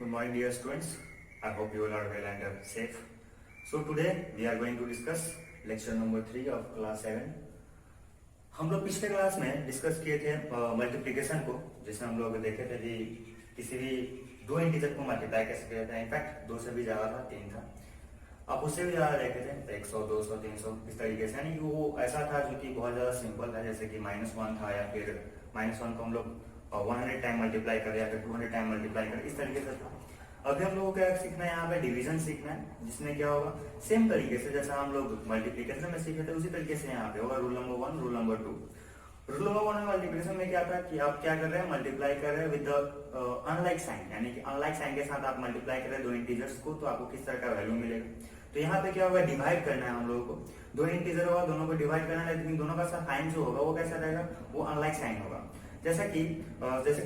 Good morning, dear students. I hope you all are well and safe. So today we are going to discuss lecture number 3 of class 7. हम लोग पिछले class में discuss किए थे multiplication को, जिसमें हम लोग देखे थे कि किसी भी दो इंटीजर को मल्टीप्लाई कैसे किया जाता है। इनफैक्ट दो से भी ज्यादा था, 3 था। आप उससे भी ज्यादा देखे थे 100, 200, 300 इस तरीके से, यानी कि वो ऐसा था जो कि बहुत ज्यादा सिंपल था, जैसे कि -1 था या फिर -1 को हम लोग 100 टाइम मल्टीप्लाई करें या फिर 200 टाइम मल्टीप्लाई करें, इस तरीके से था। अभी हम लोगों को क्या सीखना है, यहाँ पे डिवीजन सीखना है, जिसमें क्या होगा सेम तरीके से जैसा हम लोग मल्टीप्लिकेशन में सीखे थे उसी तरीके से यहाँ पे होगा। Rule number 1, rule number 2। Rule number 1 में मल्टीप्लिकेशन में क्या था कि आप क्या कर रहे हैं, मल्टीप्लाई कर रहे हैं विद अनलाइक साइन, यानी कि अनलाइक साइन के साथ आप मल्टीप्लाई कर रहे हैं दो इंटीजर्स को, तो आपको किस तरह का वैल्यू मिलेगा। तो यहाँ पे क्या होगा, डिवाइड करना है हम लोगों को। दो इंटीजर होगा, दोनों को डिवाइड करना है, लेकिन दोनों का साइन जो होगा वो कैसा रहेगा, वो अनलाइक साइन होगा। जैसे कि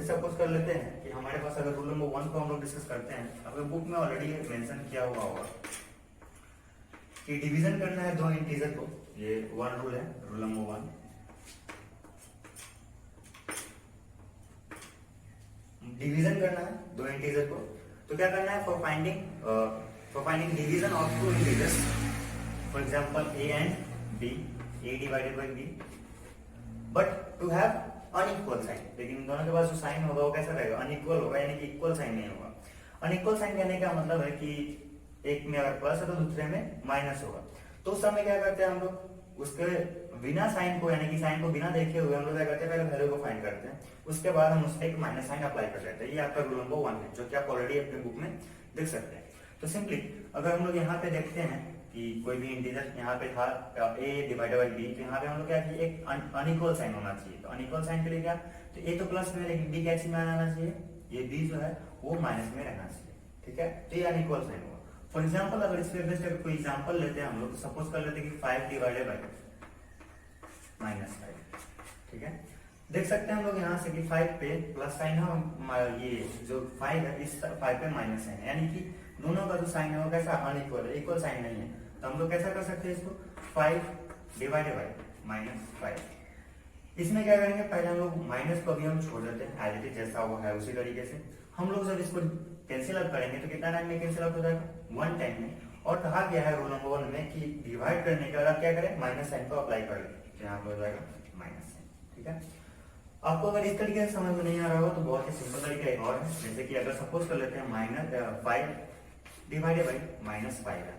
सपोज कर लेते हैं कि हमारे पास अगर रूल नंबर 1 को हम लोग डिस्कस करते हैं, अगर बुक में ऑलरेडी मेंशन किया हुआ होगा कि डिवीजन करना है दो इंटीजर को, ये 1 रूल है, रूल नंबर 1। डिवीजन करना है दो इंटीजर को, तो क्या करना है, for finding division of two integers, for example a and b, a divided by b, but to have unequal sign. लेकिन दोनों के पास जो साइन होगा वो कैसा रहेगा, अनइक्वल होगा, यानी कि इक्वल साइन नहीं होगा। अनइक्वल साइन कहने का मतलब है कि एक में अगर प्लस है तो दूसरे में माइनस होगा। तो उस समय क्या करते हैं हम लोग, उसके बिना साइन को, यानी कि साइन को बिना देखे हुए हम लोग क्या करते हैं, पहले वैल्यू को फाइंड करते हैं, उसके बाद हम उस पर एक माइनस साइन अप्लाई कर देते हैं। ये आपका रूल नंबर 1 है, जो कि आप ऑलरेडी अपने बुक में देख सकते हैं। तो सिंपली अगर हम लोग यहाँ पे देखते हैं कि कोई भी इंटीजर यहाँ पे था a डिवाइडेड बाय b, तो यहाँ पे हम लोग क्या कि एक अनइक्वल साइन होना चाहिए। तो अनइक्वल साइन के लिए क्या, तो a तो प्लस में, लेकिन b कैसे में आना चाहिए, ये b जो है वो माइनस में रहना चाहिए। ठीक है, तो ये अनइक्वल साइन होगा। फॉर एग्जाम्पल अगर इसके बेस्ट अगर कोई एग्जाम्पल लेते हैं हम लोग, सपोज कर लेते हैं कि 5 डिवाइडेड बाय -5। ठीक है, देख सकते हैं हम लोग यहाँ से कि 5 पे प्लस साइन है, ये जो 5 है इस 5 पे माइनस साइन है, यानी कि दोनों का जो साइन है वो कैसा अनइक्वल है, इक्वल साइन नहीं है। तो हम लोग कैसा कर सकते हैं इसको, 5 डिवाइडेड बाय -5। इसमें क्या करेंगे, पहले हम लोग माइनस को अभी हम छोड़ देते हैं, एज इट इज जैसा वो है उसी तरीके से। हम लोग जब इसको कैंसिल आउट करेंगे तो कितना टाइम में कैंसिल आउट हो जाएगा, 1 टाइम में। और कहा गया है रूल नंबर 1 में कि डिवाइड करने के बाद आप क्या करें, माइनस साइन को अप्लाई कर लें, यहाँ पे हो जाएगा माइनस साइन। ठीक है, आपको अगर इस तरीके से समझ में नहीं आ रहा हो तो बहुत ही सिंपल तरीका एक और है, जैसे कि अगर सपोज कर लेते हैं -5 डिवाइडेड बाय -5 है,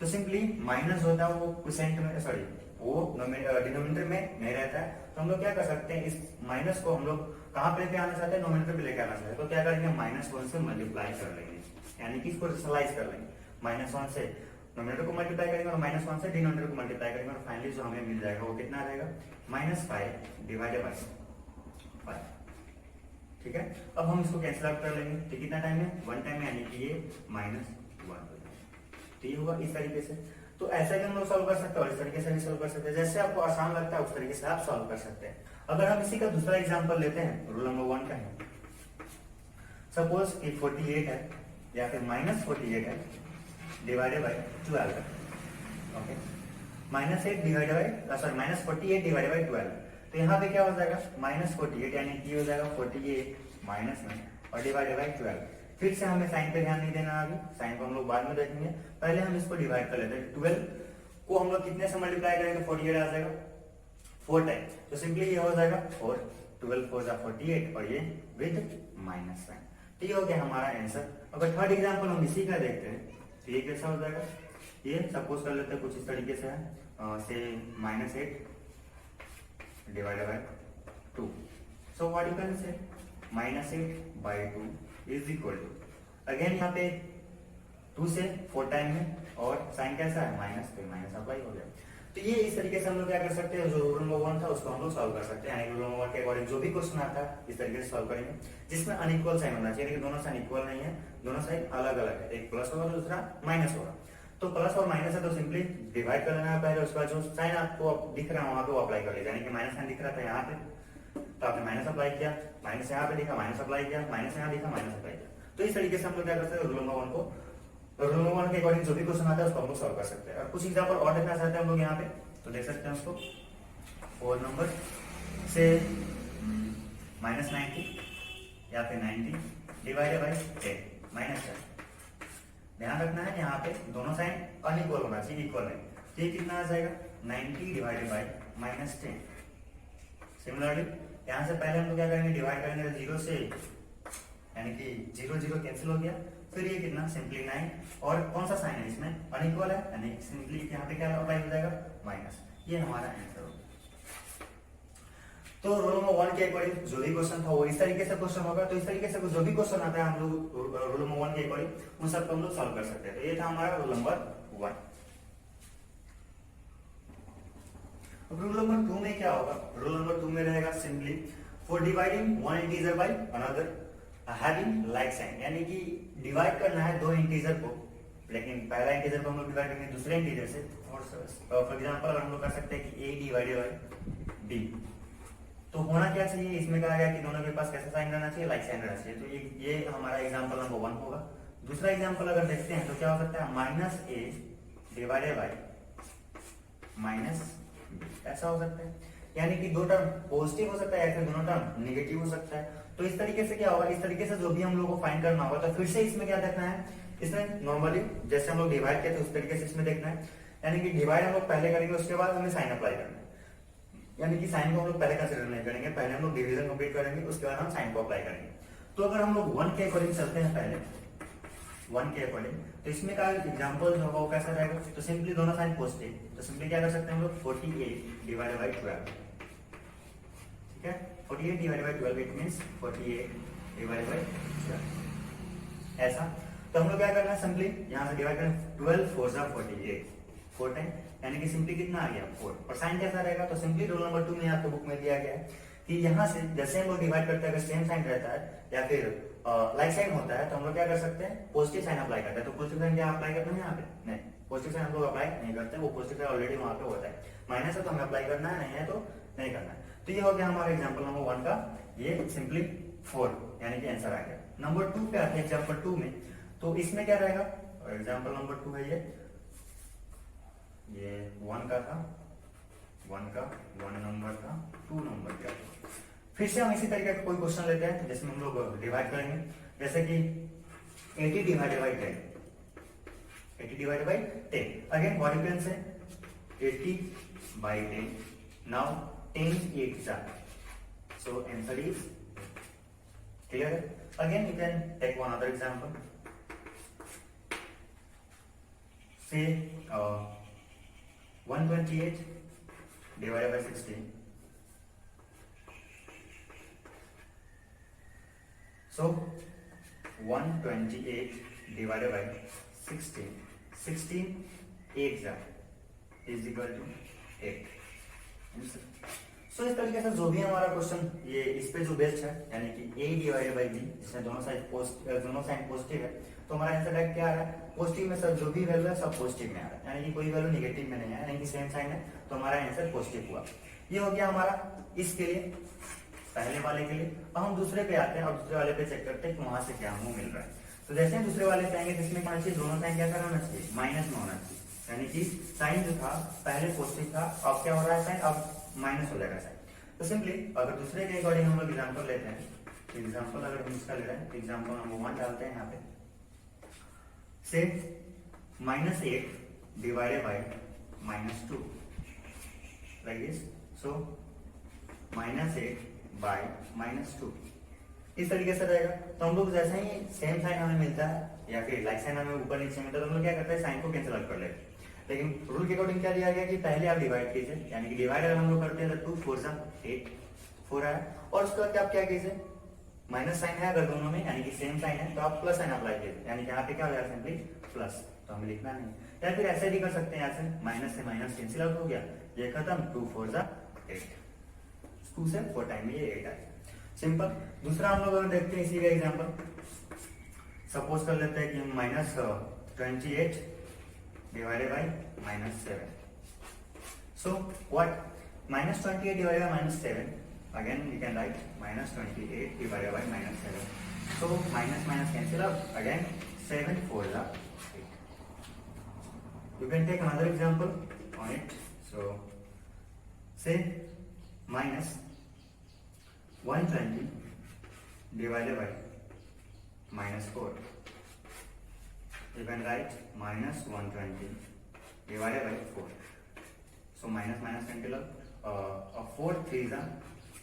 तो सिंपली माइनस होता है वो क्वोशिएंट में, सॉरी वो डिनोमिनेटर में नहीं रहता है। तो हम लोग क्या कर सकते हैं, इस माइनस को हम लोग कहाँ पे लेके आना चाहते हैं, नोमिनेटर पे लेके आना चाहते हैं। तो क्या करेंगे, -1 से मल्टीप्लाई कर लेंगे, यानी कि इसको रेशनलाइज कर लेंगे। -1 से नोमिनेटर को मल्टीप्लाई करेंगे और -1 से डिनोमिनेटर को मल्टीप्लाई करेंगे, और फाइनली जो हमें मिल जाएगा वो कितना रहेगा, -5 डिवाइडेड बाय 5। ठीक है, अब हम इसको कैंसिल आउट कर लेंगे, तो कितना टाइम में, 1 टाइम में, यानी कि ये -1। तो ये होगा इस तरीके से। तो ऐसा भी हम लोग सॉल्व कर सकते हैं और इस तरीके से भी सॉल्व कर सकते हैं, जैसे आपको आसान लगता है उस तरीके से आप सॉल्व कर सकते हैं। अगर हम इसी का दूसरा एग्जांपल लेते हैं, रूल नंबर 1 का है, सपोज कि 48 है या फिर -48 है डिवाइडेड बाय 12 है। Okay, -8 divided bye sorry -48 divided by 12। तो यहाँ पे क्या हो जाएगा, -48 यानी कि हो जाएगा 48 माइनस में और डिवाइडेड बाय 12। फिर से हमें साइन पे ध्यान नहीं देना, अभी साइन को हम लोग बाद में देखेंगे, पहले हम इसको डिवाइड कर लेते हैं। 12 को हम लोग कितने से मल्टीप्लाई करेंगे, 48 आ जाएगा 4 टाइम, तो सिंपली ये हो जाएगा 4, 12 4 जा 48 और ये विद माइनस साइन। तो ये हो गया हमारा आंसर। अगर थर्ड एग्जांपल हम इसी का देखते हैं तो ये कैसा हो जाएगा, ये सपोज कर लेते हैं कुछ इस तरीके से है, से -8 divided by 2। So what you can से, -8/2 इज इक्वल टू, अगेन यहाँ पे 2 से 4 टाइम में, और साइन कैसा है माइनस, पे माइनस अप्लाई हो गया। तो ये इस तरीके से हम लोग क्या कर सकते हैं, जो रूल नंबर 1 था उसको हम लोग सॉल्व कर सकते हैं, यानी रूल नंबर 1 के अकॉर्डिंग जो भी क्वेश्चन आता है इस तरीके से सॉल्व करेंगे, जिसमें अनइक्वल साइन होना चाहिए, लेकिन दोनों साइन इक्वल नहीं है, दोनों साइन अलग अलग है, एक प्लस होगा दूसरा माइनस होगा। तो प्लस और माइनस है तो सिंपली डिवाइड कर लेना है पहले, उसके बाद जो साइन आपको दिख रहा है वहां पे वो अप्लाई कर लीजिए, यानी कि माइनस साइन दिख रहा था यहाँ पे तो आपने माइनस अप्लाई किया, माइनस यहाँ पे दिखा माइनस अप्लाई किया, माइनस यहाँ दिखा माइनस अप्लाई किया। तो इस तरीके से हम लोग क्या कर सकते हैं, रूल नंबर 1 को, रूल नंबर 1 के अकॉर्डिंग जो भी क्वेश्चन आता है उसको हम लोग सॉल्व कर सकते हैं। और कुछ एग्जांपल और देखना चाहते हैं हम लोग यहाँ पे, तो देख सकते हैं उसको, 4 नंबर से -90 या फिर 90 डिवाइडेड बाय 10। माइनस है। ध्यान रखना है यहाँ पे दोनों साइन अनइक्वल होना चाहिए, इक्वल है। तो ये कितना आ जाएगा 90 डिवाइडेड बाई -10। सिमिलरली यहाँ से पहले हम लोग क्या करेंगे, डिवाइड करेंगे 0 से, यानी कि 0 0 कैंसिल हो गया। फिर ये कितना सिंपली 9, और कौन सा साइन है इसमें अनइक्वल है, यानी सिंपली यहाँ पे क्या अप्लाई हो जाएगा माइनस। ये हमारा आंसर होगा। तो रोल नंबर 1 के अकॉर्डिंग जो भी क्वेश्चन था वो इस तरीके से क्वेश्चन होगा। तो इस तरीके से जो भी क्वेश्चन आता है हम लोग रोल नंबर 1 के अकॉर्डिंग उन सबको हम लोग सॉल्व कर सकते हैं। तो ये था हमारा रोल नंबर 1। रूल नंबर 2 में क्या होगा, रूल नंबर 2 में रहेगा simply for dividing one integer by another having like sign, यानी कि डिवाइड करना है दो इंटीजर को, लेकिन पहला इंटीजर को हम लोग डिवाइड करेंगे दूसरे इंटीजर से। फॉर एग्जांपल अगर हम लोग कर सकते हैं कि a डिवाइडेड बाय b, तो होना क्या चाहिए, इसमें कहा गया कि दोनों के पास कैसा साइन रहना चाहिए, लाइक साइन रहना चाहिए। तो ये हमारा एग्जांपल नंबर 1 होगा। दूसरा एग्जांपल अगर देखते हैं तो क्या हो सकता है -a डिवाइडेड बाय -b, ऐसा हो सकता है। यानी कि दो टर्म पॉजिटिव हो सकता है या फिर दोनों टर्म नेगेटिव हो सकता है। तो इस तरीके से क्या होगा, इस तरीके से जो भी हम लोग को फाइंड करना होगा, तो फिर से इसमें क्या देखना है, इसमें नॉर्मली जैसे हम लोग डिवाइड किए थे उस तरीके से इसमें देखना है। यानी कि डिवाइड हम लोग पहले करेंगे, उसके बाद हमें साइन अप्लाई करना है। यानी कि साइन को हम लोग पहले कंसीडर नहीं करेंगे, पहले हम लोग डिवीजन कंप्लीट करेंगे, उसके बाद हम साइन को अप्लाई करेंगे। तो अगर हम लोग 1 के अकॉर्डिंग चलते हैं, पहले 1 के अकॉर्डिंग, तो इसमें का एग्जांपल जो होगा वो कैसा रहेगा, तो सिंपली दोनों साइन पॉजिटिव, तो सिंपली क्या कर सकते हैं हम लोग 48 डिवाइडेड बाय 12, ठीक है। 48 divided by 12 it means 48 divided by 12, ऐसा। तो हम लोग क्या करना है, सिंपली यहां से डिवाइड करें 12 4 जा 48, 4 टाइम, यानी कि सिंपली कितना आ गया 4। और साइन कैसा रहेगा, तो सिंपली रोल नंबर 2 में आपके बुक में दिया गया है कि यहां से जैसे हम लोग डिवाइड करते हैं, अगर सेम साइन रहता है या फिर लाइक साइन होता है, तो हम लोग क्या कर सकते हैं, पॉजिटिव साइन अप्लाई करते हैं। तो पॉजिटिव साइन क्या अप्लाई करते हैं यहाँ पे, नहीं, पॉजिटिव साइन हम लोग अप्लाई नहीं करते, वो पॉजिटिव साइन ऑलरेडी वहां पे होता है। माइनस है तो हमें अप्लाई करना है, नहीं है तो नहीं करना है। तो ये हो गया हमारा एग्जाम्पल नंबर 1 का, ये सिंपली 4 यानी कि आंसर आ गया। नंबर 2 पे आते हैं एग्जाम्पल 2 में, तो इसमें क्या रहेगा, एग्जाम्पल नंबर 2 है ये 1 का था, 1 का 1 नंबर था, 2 नंबर का। फिर से हम इसी तरीके का कोई क्वेश्चन लेते हैं जिसमें हम लोग डिवाइड करेंगे, जैसे कि 80 divided by 10, 80 divided by 10। Again what you can say 80 by 10, now 10 8 जा, so answer is clear. Again you can take one other example, say 128 divided by 16. So 128 divided by 16. 16 8 is equal to 8. So इस तरीके से जो भी हमारा question ये इस पे जो बेस्ड है, यानी कि a डिवाइडेड बाई b, जिसमें दोनों साइन पॉजिटिव है, तो हमारा आंसर डायरेक्ट क्या आ रहा है, पॉजिटिव में सब जो भी वैल्यू है सब पॉजिटिव में आ रहा है, यानी कि कोई वैल्यू नेगेटिव में नहीं है, यानी कि सेम साइन है, तो हमारा आंसर पॉजिटिव हुआ। ये हो गया हमारा इसके लिए, पहले वाले के लिए। अब हम दूसरे पे आते हैं और दूसरे वाले पे चेक करते हैं कि वहां से क्या हमें मिल रहा है। तो जैसे हम दूसरे वाले पे आएंगे, जिसमें कौन सी दोनों साइन क्या होना चाहिए, माइनस में होना चाहिए, यानी कि साइन जो था पहले पॉजिटिव था, अब क्या हो रहा है साइन, अब माइनस हो जाएगा साइन। तो सिंपली अगर दूसरे के अकॉर्डिंग हम लोग एग्जांपल लेते हैं, एग्जांपल अगर हम इसका ले रहे हैं, एग्जांपल नंबर 1 डालते हैं यहाँ पे, say -8 divided by -2 like this, so -8 by -2 इस तरीके से रहेगा। तो हम लोग जैसे ही सेम साइन हमें मिलता है या फिर लाइक साइन हमें ऊपर नीचे मिलता है, तो हम लोग क्या करते हैं, साइन को कैंसिल आउट कर लेते हैं। लेकिन रूल के अकॉर्डिंग क्या दिया गया कि पहले आप डिवाइड कीजिए, यानी कि डिवाइड अगर हम लोग करते हैं तो 2 4 जा 8 4 आया, और उसके बाद आप क्या कीजिए, माइनस साइन है अगर दोनों में, यानी कि सेम साइन है, तो आप प्लस साइन अप्लाई कीजिए, यानी कि यहाँ पे क्या हो जाएगा, सिंपली प्लस, तो हमें लिखना नहीं। या फिर ऐसे भी कर सकते हैं, ऐसे माइनस से माइनस कैंसिल आउट हो गया, ये खत्म, 2 4 जा 8, 2 से 4 टाइम में ये 8 आया, सिंपल। दूसरा हम लोग अगर देखते हैं इसी का एग्जांपल, सपोज कर लेते हैं कि -28 divided by -7. So what? -28 divided by -7. Again we can write -28 divided by -7. So minus minus cancel out. Again 7 4 is 8. You can take another example on it. So say -120 divided by -4. you can write minus 120 divided by 4. So minus minus cancel out, 4 3 जा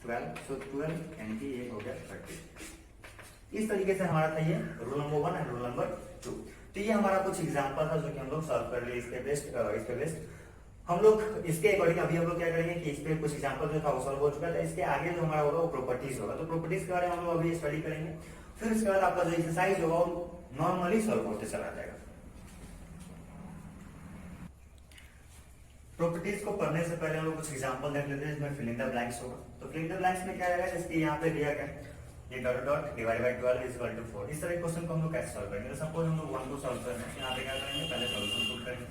12, so 12 यानी कि ये हो गया 30। इस तरीके से हमारा था ये rule number 1 and rule number 2। तो ये हमारा कुछ एग्जांपल था जो कि हम लोग सॉल्व कर लिए इसके बेस्ट हम लोग इसके अकॉर्डिंग अभी हम लोग क्या करेंगे कि इस पे कुछ एग्जांपल जो था वो सॉल्व हो चुका था। इसके आगे जो हमारा होगा वो प्रॉपर्टीज होगा, तो प्रॉपर्टीज के बारे में हम लोग अभी स्टडी करेंगे। फिर उसके बाद आपका जो एक्सरसाइज होगा वो नॉर्मली सॉल्व होते चला जाएगा। प्रॉपर्टीज को पढ़ने से पहले हम लोग कुछ एग्जांपल देख लेते हैं जिसमें फिल इन द ब्लैंक्स होगा। तो फिल इन द ब्लैंक्स में क्या रहेगा, जैसे यहाँ पे दिया गया ये dot dot divide by 12 is equal to 4। इस तरह के क्वेश्चन को हम लोग कैसे सॉल्व करेंगे। तो सपोज हम लोग 1 को सॉल्व करना है, यहाँ पे क्या करेंगे, पहले सॉल्यूशन पुट करेंगे,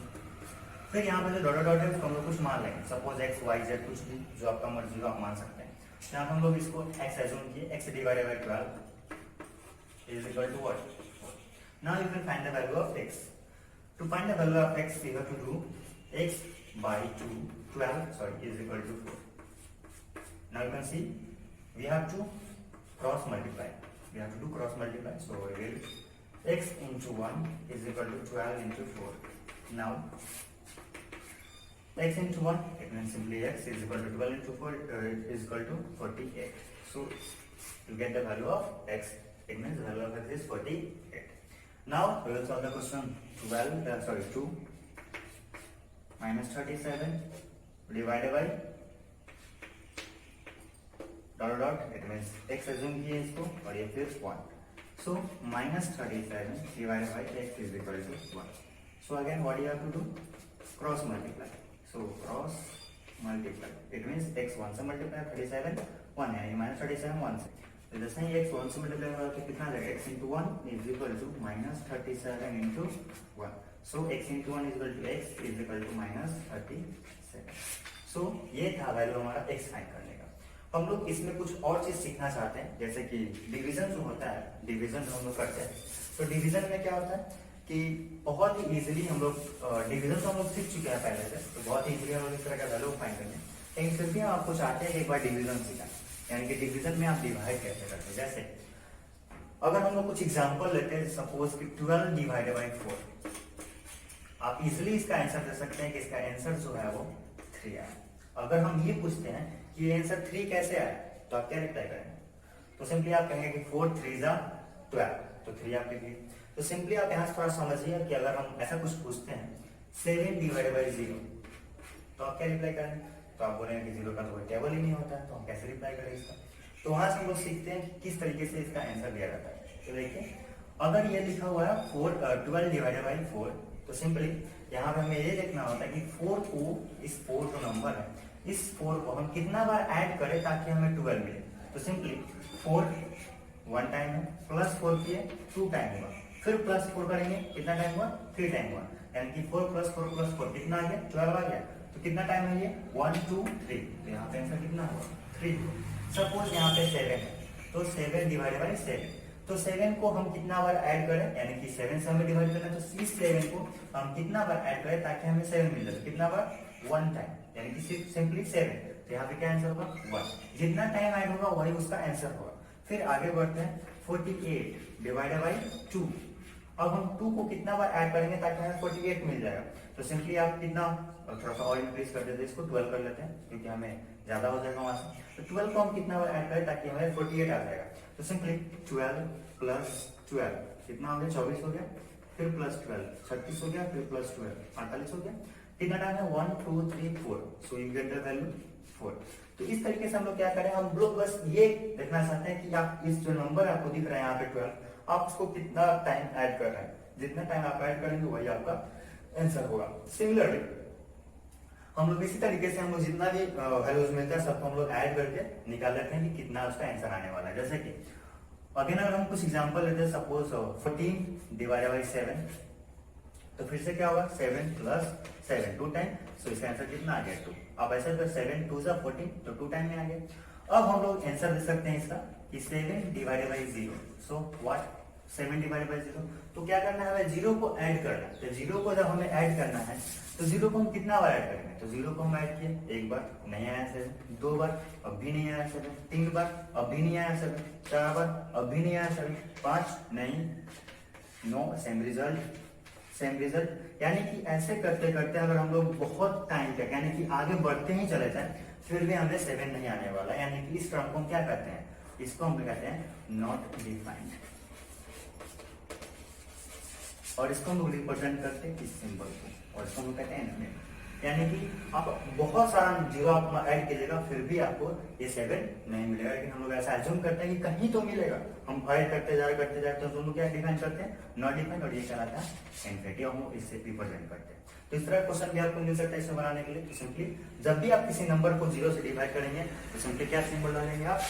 फिर यहाँ पे जो डॉट डॉट है उसको हम लोग कुछ मान लेंगे, सपोज x y z कुछ भी जो आपका मर्जी हो आप मान सकते हैं। यहाँ पे हम लोग इसको x एज्यूम किए, x divided by 12 is equal to what, now you can find the value of x। To find the value of x you have to do x by 12 is equal to 4. Now you can see we have to cross multiply. We have to do cross multiply. So we will x into 1 is equal to 12 into 4. Now x into 1 it means simply x is equal to 12 into 4 is equal to 48. So you get the value of x. It means the value of x is 48. Now we will solve the question 2 minus 37 divided by dot dot, it means x assume किए इसको और ये फिर 1, so minus 37 divided by x is equal to 1. So again what you have to do, cross multiply. So cross multiply, it means x 1 से multiply 37 1 है, minus 37 1 से, तो जैसे ही x 1 से multiply होगा तो कितना आ जाएगा, x into 1 is equal to minus 37 into 1. So x into 1 is equal to x is equal to minus 37. So ये था वैल्यू हमारा x फाइंड करने का। हम लोग इसमें कुछ और चीज सीखना चाहते हैं, जैसे कि डिवीजन जो होता है, डिवीजन जो हम लोग करते हैं, तो डिवीजन में क्या होता है कि बहुत ही इजीली हम लोग डिवीजन तो हम लोग सीख चुके हैं पहले से, तो बहुत ही इजीली हम लोग इस तरह का वैल्यू फाइंड करेंगे। लेकिन फिर भी हम आपको चाहते हैं कि एक बार डिवीजन सीखा, यानी कि डिवीजन में आप डिवाइड कैसे करते हैं। जैसे अगर हम लोग कुछ एग्जाम्पल लेते हैं, सपोज कि 12 डिवाइडेड बाई 4, आप इजिली इसका आंसर दे सकते हैं कि इसका आंसर जो है वो 3 आया। अगर हम ये पूछते हैं कि ये आंसर 3 कैसे आया, तो आप क्या रिप्लाई करेंगे, तो सिंपली आप कहेंगे कि 4 3 जा 12, तो 3 आप लिखिए। तो सिंपली आप यहाँ से थोड़ा समझिए कि अगर हम ऐसा कुछ पूछते हैं 7 डिवाइडेड बाई 0, तो आप क्या रिप्लाई करेंगे, तो आप बोलेंगे कि 0 का तो कोई टेबल ही नहीं होता है, तो हम कैसे रिप्लाई करें इसका। तो वहां से हम लोग सीखते हैं कि किस तरीके से इसका आंसर दिया जाता है। तो देखिए अगर ये लिखा हुआ है 12 डिवाइडेड बाई 4, तो सिंपली यहाँ पे हमें ये देखना होता है कि 4 को, इस 4 जो नंबर है, इस 4 को हम कितना बार ऐड करें ताकि हमें 12 मिले। तो सिंपली 4 1 टाइम है, प्लस 4 किए 2 टाइम हुआ, फिर प्लस 4 करेंगे कितना टाइम हुआ, 3 टाइम हुआ, यानी कि 4 प्लस 4 प्लस 4 कितना आ गया, 12 आ गया। तो कितना टाइम है ये, 1 2 3, तो यहाँ पे आंसर कितना हुआ 3। सपोज यहाँ पे 7 है, तो 7 डिवाइडेड बाई 7, तो 7 को हम कितना बार ऐड करें, यानी कि 7 से हमें डिवाइड करना है, तो इस 7 को हम कितना बार ऐड करें ताकि हमें 7 मिल जाए, कितना बार, 1 टाइम, यानी कि सिर्फ सिंपली 7। तो यहाँ पे क्या आंसर होगा 1, जितना टाइम ऐड होगा वही उसका आंसर होगा। फिर आगे बढ़ते हैं 48 डिवाइडेड बाई 2, अब हम 2 को कितना बार ऐड करेंगे ताकि हमें 48 मिल जाएगा। तो सिंपली आप कितना, थोड़ा सा और इंक्रीज कर देते हैं, इसको 12 कर लेते हैं क्योंकि हमें ज्यादा हो जाएगा वहां से। तो 12 को हम कितना बार ऐड करें ताकि हमें 48 आ जाएगा। तो सिंपली 12 प्लस 12 कितना हो गया, 24 हो गया, फिर प्लस 12 36 हो गया, फिर प्लस 12 48 हो गया। कितना टाइम है, 1 2 3 4, so you get the value 4। तो इस तरीके से हम लोग क्या करें, हम लोग बस ये देखना चाहते हैं कि आप इस जो नंबर आपको दिख रहा है यहाँ पे 12, आप उसको कितना टाइम ऐड कर रहे हैं, जितना टाइम आप ऐड करेंगे वही आपका आंसर होगा। सिमिलरली हम लोग इसी तरीके से हम लोग जितना भी वैल्यूज मिलता है सबको हम लोग ऐड करके निकाल लेते हैं कि कितना उसका आंसर आने वाला है। जैसे कि अगेन अगर हम कुछ एग्जांपल लेते हैं, सपोज 14 डिवाइडेड बाई 7, तो फिर से क्या होगा, 7 प्लस 7 2 टाइम, सो इसका आंसर कितना आ गया 2। अब ऐसे तो 7 2 जा 14, तो 2 टाइम में आ गया। अब हम लोग आंसर दे सकते हैं इसका कि 7 divided by 0, so what 7 divided by 0, तो क्या करना है, हमें 0 को ऐड करना है। तो 0 को जब हमें ऐड करना है तो 0 को हम कितना बार ऐड करेंगे, तो 0 को हम ऐड किए, एक बार नहीं आया 7, 2 बार अब भी नहीं आया 7, 3 बार अब भी नहीं आया 7, 4 बार अब भी नहीं आया 7, 5 नहीं, 9 सेम रिजल्ट, सेम रिजल्ट। यानी कि ऐसे करते करते अगर हम लोग बहुत टाइम तक यानी कि आगे बढ़ते ही चले जाए फिर भी हमें 7 नहीं आने वाला। यानी कि इस टर्म को हम क्या कहते हैं, इसको हम कहते हैं नॉट डिफाइंड, और इसको हम लोग रिप्रेजेंट करते हैं इस सिंबल को, और इसको हम कहते हैं एंड। यानी कि आप बहुत सारा जीरो आप ऐड कीजिएगा फिर भी आपको ये 7 नहीं मिलेगा, लेकिन हम लोग ऐसा एज्यूम करते हैं कि कहीं तो मिलेगा। हम ऐड करते जा रहे तो दोनों क्या डिफाइन करते हैं, नॉट डिफाइंड, और ये कहलाता है इनफिनिटी, और हम इससे रिप्रेजेंट करते हैं। तो इस तरह क्वेश्चन भी आपको मिल सकता है इसमें बनाने के लिए। तो सिंपली जब भी आप किसी नंबर को 0 से डिवाइड करेंगे तो सिंपली क्या सिंबल डालेंगे आप,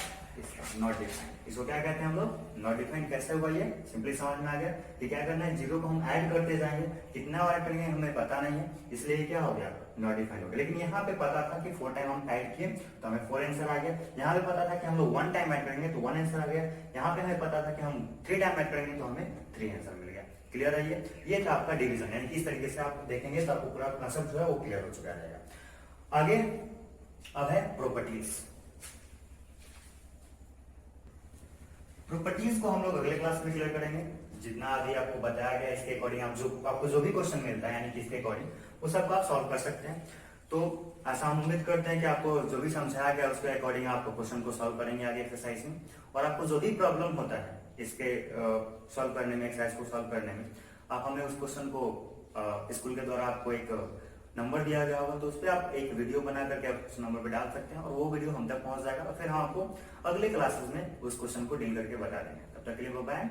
नॉट डिफाइंड। इसको क्या कहते हैं हम लोग, नॉट डिफाइंड। कैसे हुआ ये सिंपली समझ में आ गया कि क्या करना है, 0 को हम ऐड करते जाएंगे, कितना ऐड करेंगे हमें पता नहीं है, इसलिए क्या हो गया, नॉट डिफाइंड हो गया। लेकिन यहाँ पे पता था कि 4 टाइम हम ऐड किए तो हमें 4 आंसर आ गया। यहाँ पे पता था कि हम लोग 1 टाइम ऐड करेंगे तो 1 आंसर आ गया। यहाँ पे हमें पता था कि हम 3 टाइम ऐड करेंगे तो हमें 3 आंसर मिल गया। क्लियर है ये था आपका डिवीजन। यानी कि इस तरीके से आप देखेंगे तो आपको पूरा कंसेप्ट जो है वो क्लियर हो चुका रहेगा। आगे अब है प्रॉपर्टीज। प्रॉपर्टीज को हम लोग अगले क्लास में क्लियर करेंगे। जितना अभी आपको बताया गया इसके अकॉर्डिंग आपको जो भी क्वेश्चन मिलता है यानी कि इसके अकॉर्डिंग वो सबको आप सॉल्व कर सकते हैं। तो ऐसा हम उम्मीद करते हैं कि आपको जो भी समझाया गया उसके अकॉर्डिंग आप क्वेश्चन को सॉल्व करेंगे आगे एक्सरसाइज में। और आपको जो भी प्रॉब्लम होता है इसके सॉल्व करने में, एक्सरसाइज को सॉल्व करने में, आप हमें उस क्वेश्चन को स्कूल के द्वारा आपको एक नंबर दिया गया होगा तो उस पर आप एक वीडियो बना करके आप उस नंबर पे डाल सकते हैं और वो वीडियो हम तक पहुंच जाएगा और फिर हम आपको अगले क्लासेस में उस क्वेश्चन को डील करके बता देंगे। तब तक के लिए बाय।